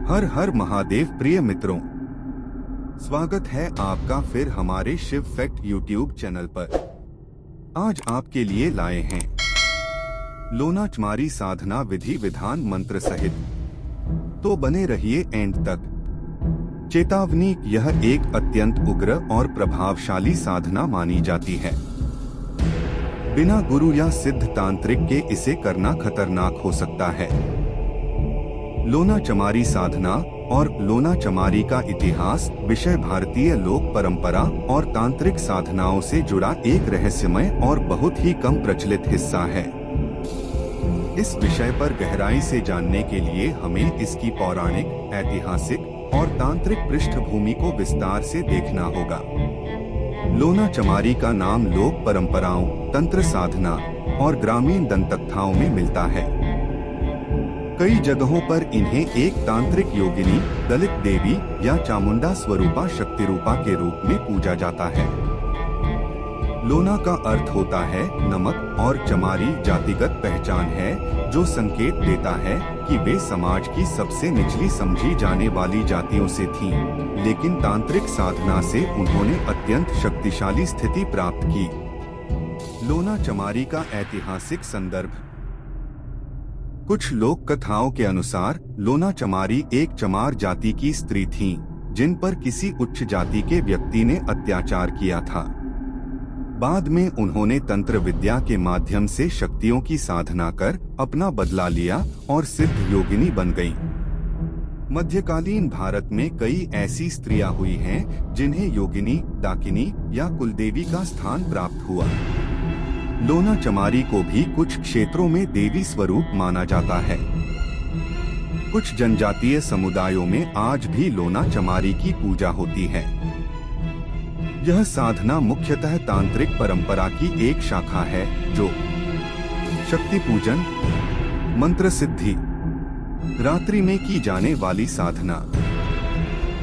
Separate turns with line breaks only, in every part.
हर हर महादेव प्रिय मित्रों, स्वागत है आपका फिर हमारे शिव फैक्ट यूट्यूब चैनल पर। आज आपके लिए लाए हैं लोनाचमारी साधना विधि विधान मंत्र सहित, तो बने रहिए एंड तक। चेतावनी, यह एक अत्यंत उग्र और प्रभावशाली साधना मानी जाती है। बिना गुरु या सिद्ध तांत्रिक के इसे करना खतरनाक हो सकता है। लोनाचमारी साधना और लोनाचमारी का इतिहास विषय भारतीय लोक परंपरा और तांत्रिक साधनाओं से जुड़ा एक रहस्यमय और बहुत ही कम प्रचलित हिस्सा है। इस विषय पर गहराई से जानने के लिए हमें इसकी पौराणिक, ऐतिहासिक और तांत्रिक पृष्ठभूमि को विस्तार से देखना होगा। लोनाचमारी का नाम लोक परंपराओं, तंत्र साधना और ग्रामीण दंतकथाओं में मिलता है। कई जगहों पर इन्हें एक तांत्रिक योगिनी, दलित देवी या चामुंडा स्वरूपा शक्तिरूपा के रूप में पूजा जाता है। लोना का अर्थ होता है नमक और चमारी जातिगत पहचान है, जो संकेत देता है कि वे समाज की सबसे निचली समझी जाने वाली जातियों से थीं, लेकिन तांत्रिक साधना से उन्होंने अत्यंत शक्तिशाली स्थिति प्राप्त की। लोनाचमारी का ऐतिहासिक संदर्भ। कुछ लोक कथाओं के अनुसार लोनाचमारी एक चमार जाति की स्त्री थीं, जिन पर किसी उच्च जाति के व्यक्ति ने अत्याचार किया था। बाद में उन्होंने तंत्र विद्या के माध्यम से शक्तियों की साधना कर अपना बदला लिया और सिद्ध योगिनी बन गईं। मध्यकालीन भारत में कई ऐसी स्त्रियां हुई हैं जिन्हें योगिनी, डाकिनी या कुलदेवी का स्थान प्राप्त हुआ। लोनाचमारी को भी कुछ क्षेत्रों में देवी स्वरूप माना जाता है। कुछ जनजातीय समुदायों में आज भी लोनाचमारी की पूजा होती है। यह साधना मुख्यतः तांत्रिक परंपरा की एक शाखा है, जो शक्ति पूजन, मंत्र सिद्धि, रात्रि में की जाने वाली साधना,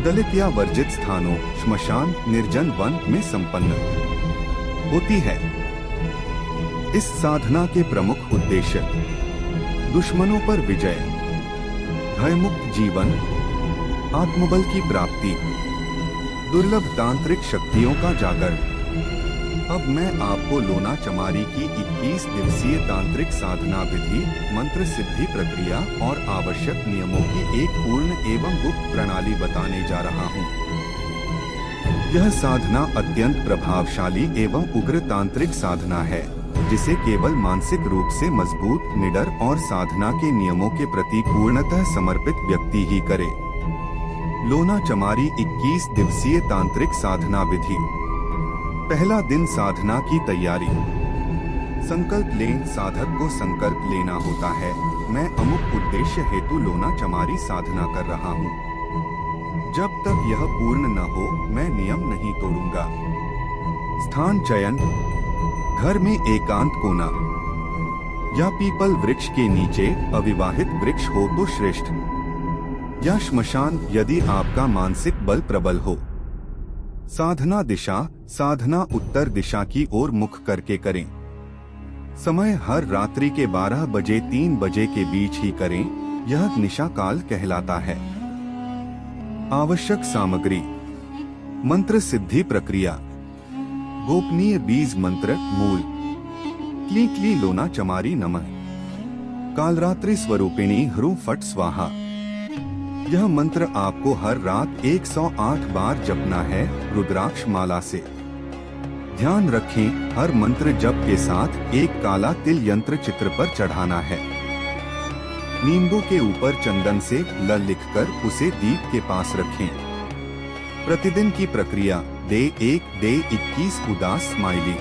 दलित या वर्जित स्थानों, श्मशान, निर्जन वन में संपन्न होती है। इस साधना के प्रमुख उद्देश्य दुश्मनों पर विजय, भयमुक्त जीवन, आत्मबल की प्राप्ति, दुर्लभ तांत्रिक शक्तियों का जागरण। अब मैं आपको लोनाचमारी की 21 दिवसीय तांत्रिक साधना विधि, मंत्र सिद्धि प्रक्रिया और आवश्यक नियमों की एक पूर्ण एवं गुप्त प्रणाली बताने जा रहा हूँ। यह साधना अत्यंत प्रभावशाली एवं उग्र तांत्रिक साधना है, जिसे केवल मानसिक रूप से मजबूत, निडर और साधना के नियमों के प्रति पूर्णतः समर्पित व्यक्ति ही करे। लोनाचमारी 21 दिवसीय तांत्रिक साधना विधि। पहला दिन, साधना की तैयारी। संकल्प लें। साधक को संकल्प लेना होता है, मैं अमुक उद्देश्य हेतु लोनाचमारी साधना कर रहा हूँ। जब तक यह पूर्ण न हो, मैं नियम नहीं तोड़ूंगा। स्थान चयन। घर में एकांत कोना या पीपल वृक्ष के नीचे, अविवाहित वृक्ष हो तो श्रेष्ठ, या श्मशान यदि आपका मानसिक बल प्रबल हो। साधना दिशा। साधना उत्तर दिशा की ओर मुख करके करें। समय हर रात्रि के 12 बजे 3 बजे के बीच ही करें, यह निशा काल कहलाता है। आवश्यक सामग्री। मंत्र सिद्धि प्रक्रिया। गोपनीय बीज मंत्र मूल। क्ली क्ली लोनाचमारी नमः। कालरात्रि स्वरूपिणी ह्रूं फट स्वाहा। यह मंत्र आपको हर रात 108 बार जपना है, रुद्राक्ष माला से। ध्यान रखें, हर मंत्र जप के साथ एक काला तिल यंत्र चित्र पर चढ़ाना है। नींबू के ऊपर चंदन से ल लिखकर उसे दीप के पास रखें। प्रतिदिन की प्रक्रिया। डे 1, डे 21 उदास स्माइली।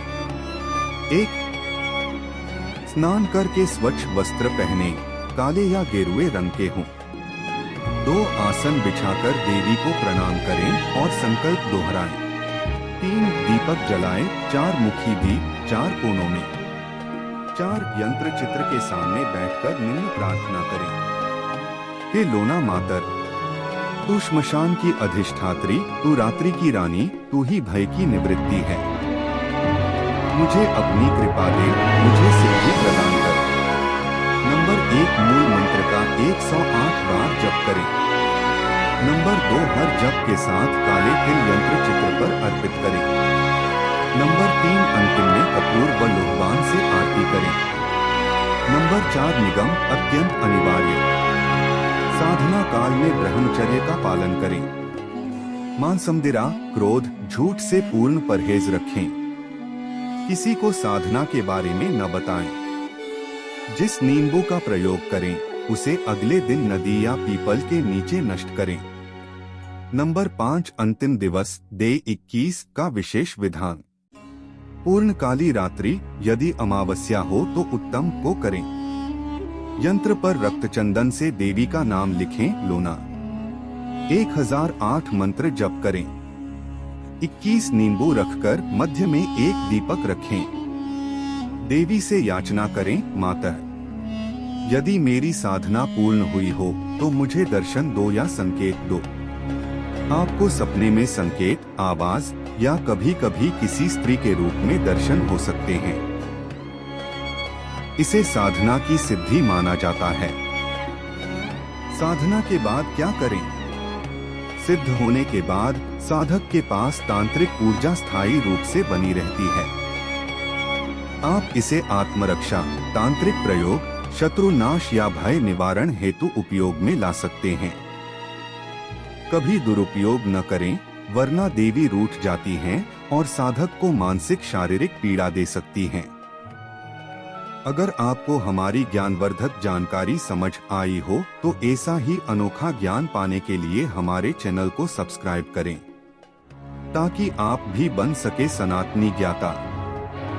1. स्नान करके स्वच्छ वस्त्र पहने, काले या गेरुए रंग के हों। 2. आसन बिछाकर देवी को प्रणाम करें और संकल्प दोहराएं। 3. दीपक जलाएं, 4 मुखी दीप 4 कोनों में। 4. यंत्र चित्र के सामने बैठकर निम्न प्रार्थना करें। हे लोना मातर, तू श्मशान की अधिष्ठात्री, तू रात्रि की रानी, तू ही भय की निवृत्ति है। मुझे अपनी कृपा दे, मुझे सिद्धि प्रदान कर। नंबर 1, मूल मंत्र का 108 बार जप करें। नंबर 2, हर जप के साथ काले तिल यंत्र चित्र पर अर्पित करें। नंबर 3, अंतिम में कपूर व लोहबान से आरती करें। नंबर 4, निगम अत्यंत अनिवार्य। साधना काल में ब्रह्मचर्य का पालन करें। मांसमदिरा, क्रोध, झूठ से पूर्ण परहेज रखें। किसी को साधना के बारे में न बताएं। जिस नींबू का प्रयोग करें उसे अगले दिन नदी या पीपल के नीचे नष्ट करें। नंबर 5, अंतिम दिवस डे 21 का विशेष विधान। पूर्णकाली रात्रि यदि अमावस्या हो तो उत्तम को करें। यंत्र पर रक्तचंदन से देवी का नाम लिखें। लोना 1008 मंत्र जप करें। 21 नींबू रखकर मध्य में एक दीपक रखें। देवी से याचना करें, माता यदि मेरी साधना पूर्ण हुई हो तो मुझे दर्शन दो या संकेत दो। आपको सपने में संकेत, आवाज या कभी कभी किसी स्त्री के रूप में दर्शन हो सकते हैं। इसे साधना की सिद्धि माना जाता है। साधना के बाद क्या करें? सिद्ध होने के बाद साधक के पास तांत्रिक ऊर्जा स्थायी रूप से बनी रहती है। आप इसे आत्मरक्षा, तांत्रिक प्रयोग, शत्रुनाश या भय निवारण हेतु उपयोग में ला सकते हैं। कभी दुरुपयोग न करें, वरना देवी रूठ जाती हैं और साधक को मानसिक शारीरिक पीड़ा दे सकती हैं। अगर आपको हमारी ज्ञानवर्धक जानकारी समझ आई हो तो ऐसा ही अनोखा ज्ञान पाने के लिए हमारे चैनल को सब्सक्राइब करें, ताकि आप भी बन सके सनातनी ज्ञाता।